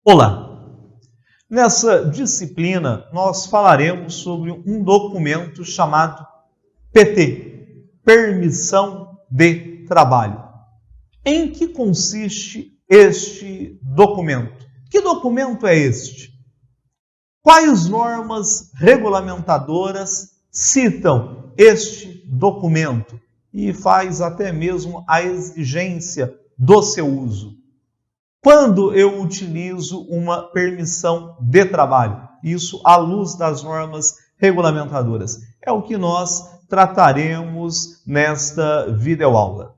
Olá! Nessa disciplina, nós falaremos sobre um documento chamado PT, Permissão de Trabalho. Em que consiste este documento? Que documento é este? Quais normas regulamentadoras citam este documento e faz até mesmo a exigência do seu uso? Quando eu utilizo uma permissão de trabalho, isso à luz das normas regulamentadoras, é o que nós trataremos nesta videoaula.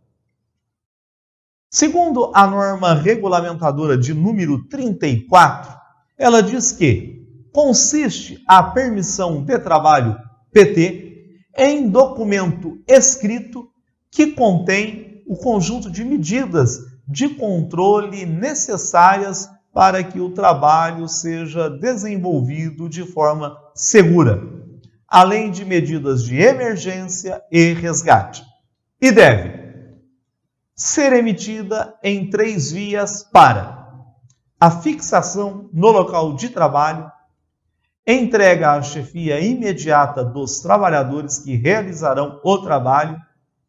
Segundo a norma regulamentadora de número 34, ela diz que consiste a permissão de trabalho PT em documento escrito que contém o conjunto de medidas de controle necessárias para que o trabalho seja desenvolvido de forma segura, além de medidas de emergência e resgate. E deve ser emitida em 3 vias para a fixação no local de trabalho, entrega à chefia imediata dos trabalhadores que realizarão o trabalho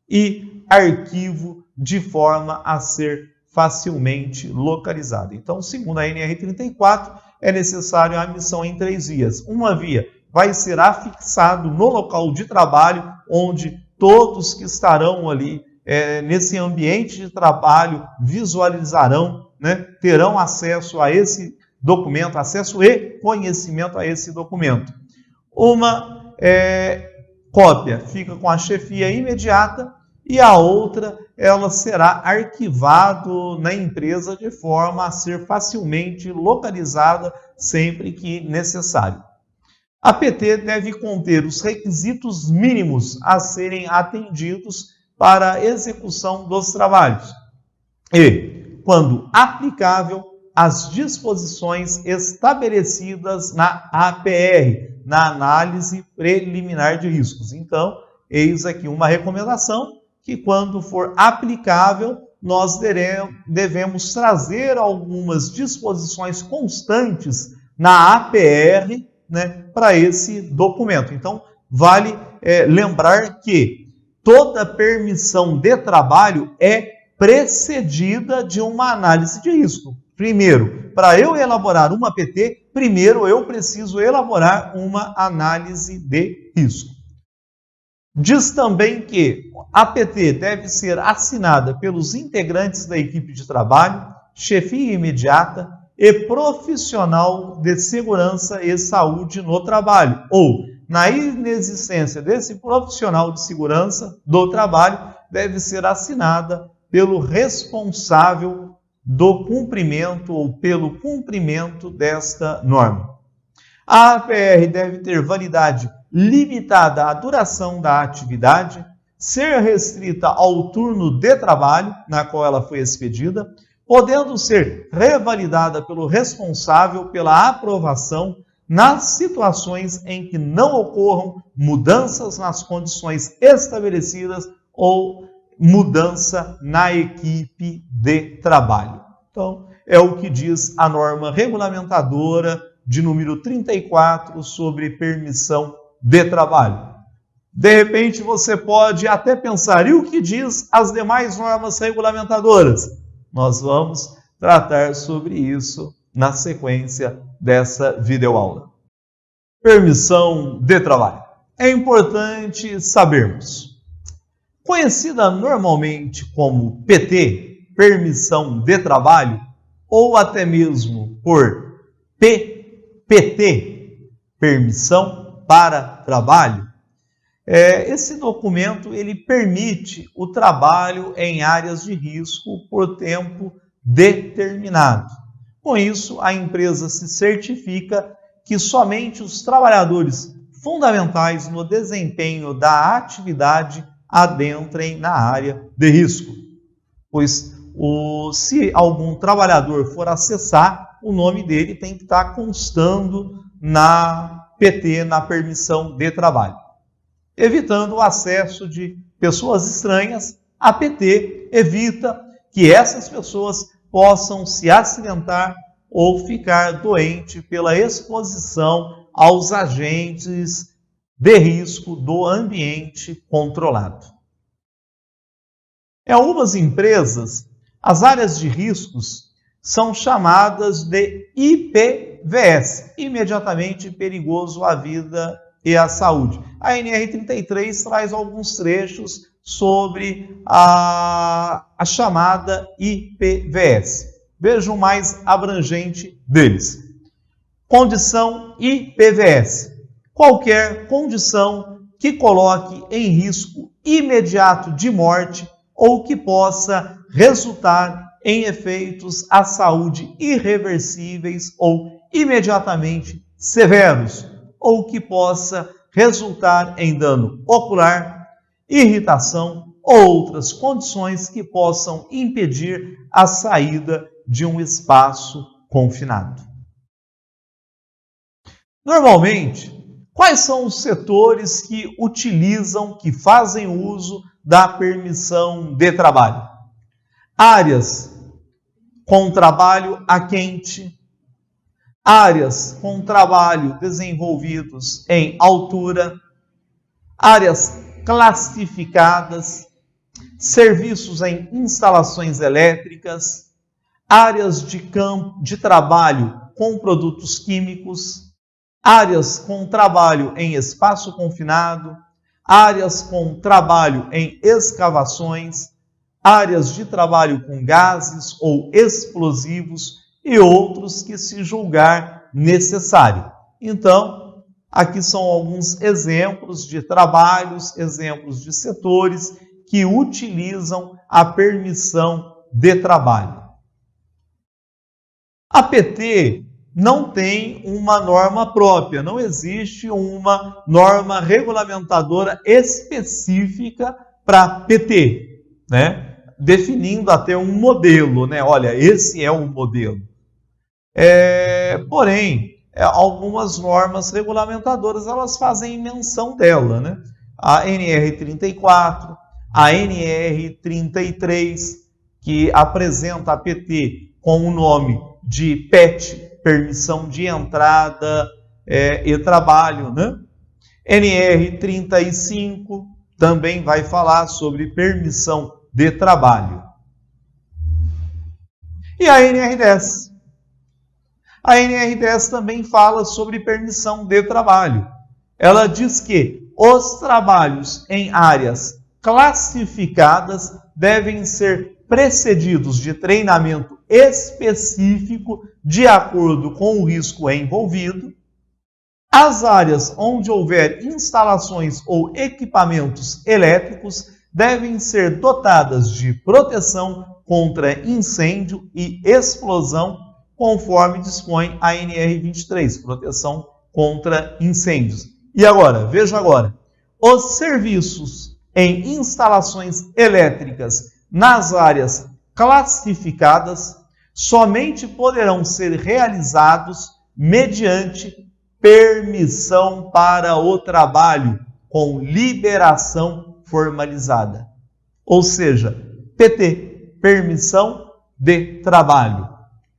e arquivo de forma a ser facilmente localizada. Então, segundo a NR 34, é necessário a emissão em 3 vias. Uma via vai ser afixado no local de trabalho, onde todos que estarão ali nesse ambiente de trabalho visualizarão, terão acesso a esse documento, acesso e conhecimento a esse documento. Uma cópia fica com a chefia imediata e a outra ela será arquivado na empresa de forma a ser facilmente localizada sempre que necessário. A PT deve conter os requisitos mínimos a serem atendidos para a execução dos trabalhos e, quando aplicável, as disposições estabelecidas na APR, na Análise Preliminar de Riscos. Então, eis aqui uma recomendação que, quando for aplicável, nós devemos trazer algumas disposições constantes na APR, para esse documento. Então, vale lembrar que toda permissão de trabalho é precedida de uma análise de risco. Primeiro, para eu elaborar uma PT, primeiro eu preciso elaborar uma análise de risco. Diz também que a PT deve ser assinada pelos integrantes da equipe de trabalho, chefia imediata e profissional de segurança e saúde no trabalho, ou, na inexistência desse profissional de segurança do trabalho, deve ser assinada pelo responsável do cumprimento ou pelo cumprimento desta norma. A APR deve ter validade limitada à duração da atividade, ser restrita ao turno de trabalho na qual ela foi expedida, podendo ser revalidada pelo responsável pela aprovação nas situações em que não ocorram mudanças nas condições estabelecidas ou mudança na equipe de trabalho. Então, é o que diz a norma regulamentadora de número 34 sobre permissão de trabalho. De repente, você pode até pensar, e o que diz as demais normas regulamentadoras? Nós vamos tratar sobre isso na sequência dessa videoaula. Permissão de trabalho. É importante sabermos. Conhecida normalmente como PT, Permissão de Trabalho, ou até mesmo por PPT, Permissão para Trabalho, esse documento ele permite o trabalho em áreas de risco por tempo determinado. Com isso, a empresa se certifica que somente os trabalhadores fundamentais no desempenho da atividade adentrem na área de risco. Pois, se algum trabalhador for acessar, o nome dele tem que estar constando na PT, na permissão de trabalho. Evitando o acesso de pessoas estranhas, a PT evita que essas pessoas possam se acidentar ou ficar doente pela exposição aos agentes de risco do ambiente controlado. Em algumas empresas, as áreas de riscos são chamadas de IPVS, imediatamente perigoso à vida e à saúde. A NR33 traz alguns trechos sobre a chamada IPVS. Veja o mais abrangente deles. Condição IPVS. Qualquer condição que coloque em risco imediato de morte ou que possa resultar em efeitos à saúde irreversíveis ou imediatamente severos, ou que possa resultar em dano ocular, irritação ou outras condições que possam impedir a saída de um espaço confinado. Normalmente, quais são os setores que utilizam, que fazem uso da permissão de trabalho? Áreas com trabalho a quente, áreas com trabalho desenvolvidos em altura, áreas classificadas, serviços em instalações elétricas, áreas de campo de trabalho com produtos químicos, áreas com trabalho em espaço confinado, áreas com trabalho em escavações, áreas de trabalho com gases ou explosivos e outros que se julgar necessário. Então, aqui são alguns exemplos de trabalhos, exemplos de setores que utilizam a permissão de trabalho. A PT não tem uma norma própria, não existe uma norma regulamentadora específica para PT, né? Definindo até um modelo, né? Olha, esse é o modelo. Porém, algumas normas regulamentadoras, elas fazem menção dela, né? A NR34, a NR33, que apresenta a PT com o nome de PET, permissão de entrada e trabalho, né? NR35 também vai falar sobre permissão de trabalho. E a NR10? A NR10 também fala sobre permissão de trabalho. Ela diz que os trabalhos em áreas classificadas devem ser precedidos de treinamento específico de acordo com o risco envolvido. As áreas onde houver instalações ou equipamentos elétricos devem ser dotadas de proteção contra incêndio e explosão, conforme dispõe a NR23, proteção contra incêndios. E agora, veja agora, os serviços em instalações elétricas nas áreas classificadas somente poderão ser realizados mediante permissão para o trabalho com liberação formalizada. Ou seja, PT, permissão de trabalho.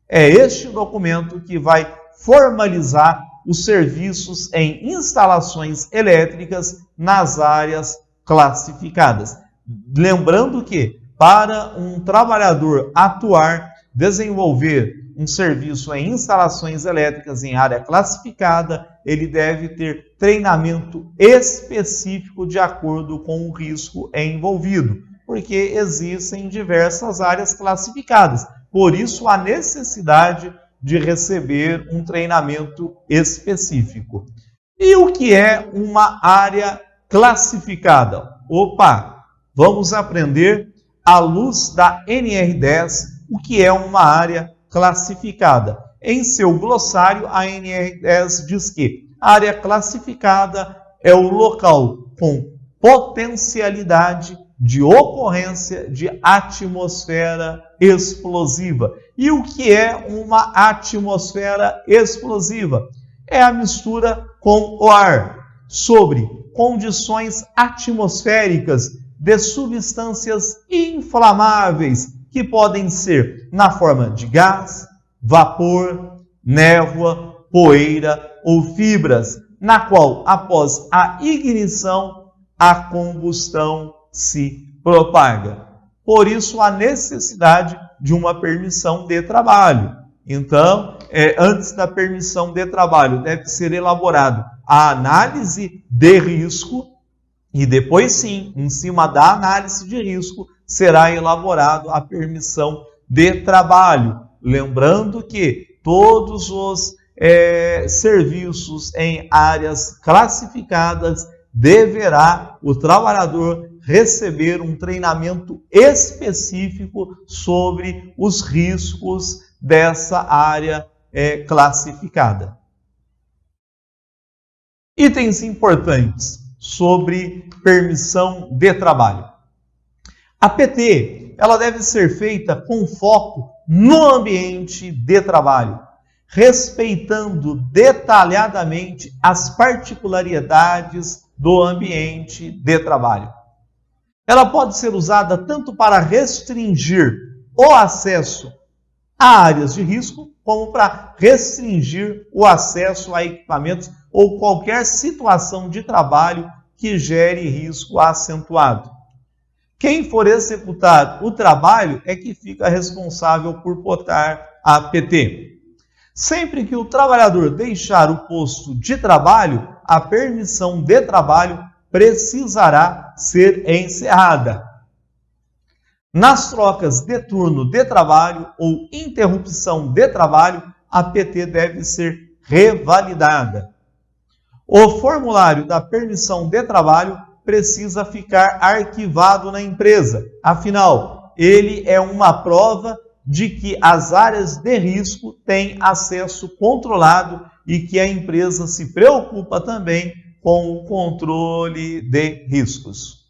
É este documento que vai formalizar os serviços em instalações elétricas nas áreas classificadas. Lembrando que, para um trabalhador atuar, desenvolver um serviço em instalações elétricas em área classificada, ele deve ter treinamento específico de acordo com o risco envolvido, porque existem diversas áreas classificadas. Por isso, a necessidade de receber um treinamento específico. E o que é uma área classificada? Opa, vamos aprender à luz da NR10 o que é uma área classificada. Em seu glossário, a NR10 diz que a área classificada é o local com potencialidade de ocorrência de atmosfera explosiva. E o que é uma atmosfera explosiva? É a mistura com o ar sobre condições atmosféricas de substâncias inflamáveis, que podem ser na forma de gás, vapor, névoa, poeira ou fibras, na qual, após a ignição, a combustão se propaga. Por isso, a necessidade de uma permissão de trabalho. Então, antes da permissão de trabalho, deve ser elaborado a análise de risco e depois, sim, em cima da análise de risco, será elaborado a permissão de trabalho. Lembrando que todos os serviços em áreas classificadas deverá o trabalhador receber um treinamento específico sobre os riscos dessa área classificada. Itens importantes sobre permissão de trabalho. A PT, ela deve ser feita com foco no ambiente de trabalho, respeitando detalhadamente as particularidades do ambiente de trabalho. Ela pode ser usada tanto para restringir o acesso a áreas de risco, como para restringir o acesso a equipamentos ou qualquer situação de trabalho que gere risco acentuado. Quem for executar o trabalho é que fica responsável por botar a PT. Sempre que o trabalhador deixar o posto de trabalho, a permissão de trabalho precisará ser encerrada. Nas trocas de turno de trabalho ou interrupção de trabalho, a PT deve ser revalidada. O formulário da permissão de trabalho precisa ficar arquivado na empresa. Afinal, ele é uma prova de que as áreas de risco têm acesso controlado e que a empresa se preocupa também com o controle de riscos.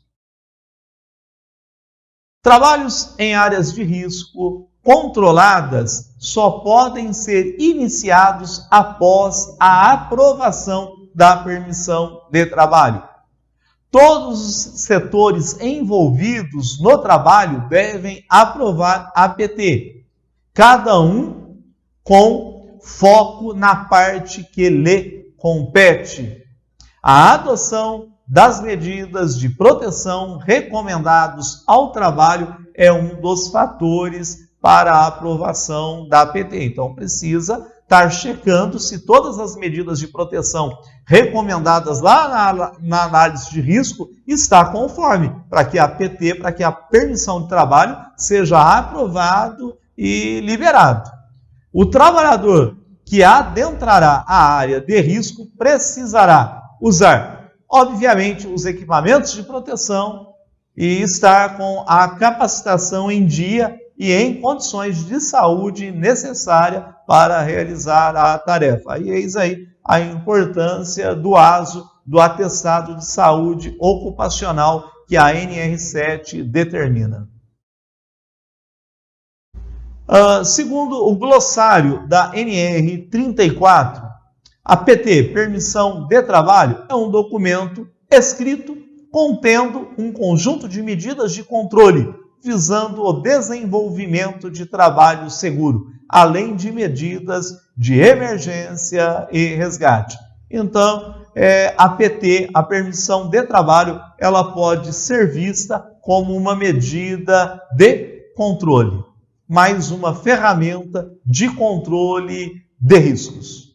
Trabalhos em áreas de risco controladas só podem ser iniciados após a aprovação da permissão de trabalho. Todos os setores envolvidos no trabalho devem aprovar a PT, cada um com foco na parte que lhe compete. A adoção das medidas de proteção recomendados ao trabalho é um dos fatores para a aprovação da PT. Então, precisa estar checando se todas as medidas de proteção recomendadas lá na análise de risco está conforme, para que a PT, para que a permissão de trabalho seja aprovado e liberado. O trabalhador que adentrará a área de risco precisará usar, obviamente, os equipamentos de proteção e estar com a capacitação em dia e em condições de saúde necessária para realizar a tarefa. E eis aí a importância do ASO, do atestado de saúde ocupacional que a NR7 determina. Segundo o glossário da NR34, a PT, Permissão de Trabalho, é um documento escrito contendo um conjunto de medidas de controle visando o desenvolvimento de trabalho seguro, além de medidas de emergência e resgate. Então, a PT, a permissão de trabalho, ela pode ser vista como uma medida de controle, mais uma ferramenta de controle de riscos.